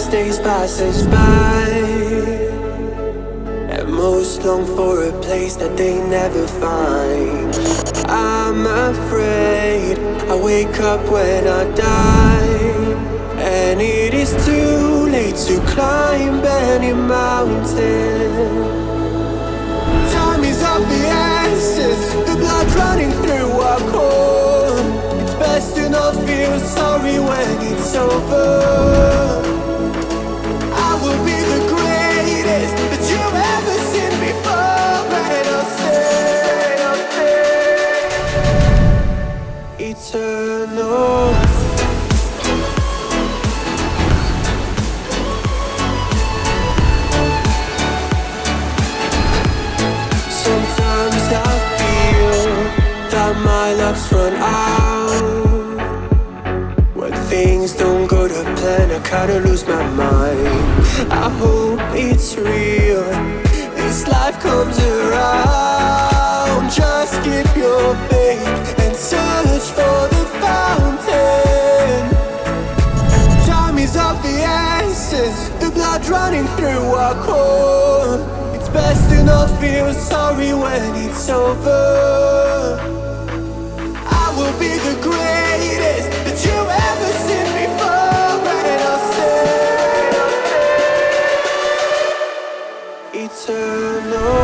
as days pass us by, and most long for a place that they never find. I'm afraid I wake up when I die, and it is too late to climb any mountain. Time is of the essence, the blood running through our core. It's best to not feel sorry when it's over. I will be the greatest that you've ever seen before, and I'll stay eternal. Sometimes I feel that my luck's run out. When things don't go to plan, I kinda lose my mind. I hope it's real, this life comes around. Just keep your faith and search for the fountain. Time is of the essence, the blood running through our core. It's best to not feel sorry when it's over. I will be the greatest that you've ever seen before, and I'll stay eternal.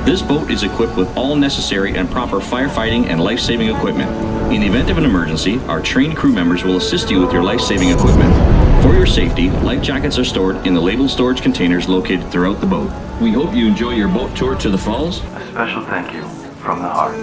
This boat is equipped with all necessary and proper firefighting and life-saving equipment. In the event of an emergency, our trained crew members will assist you with your life-saving equipment. For your safety, life jackets are stored in the labeled storage containers located throughout the boat. We hope you enjoy your boat tour to the falls. A special thank you from the heart.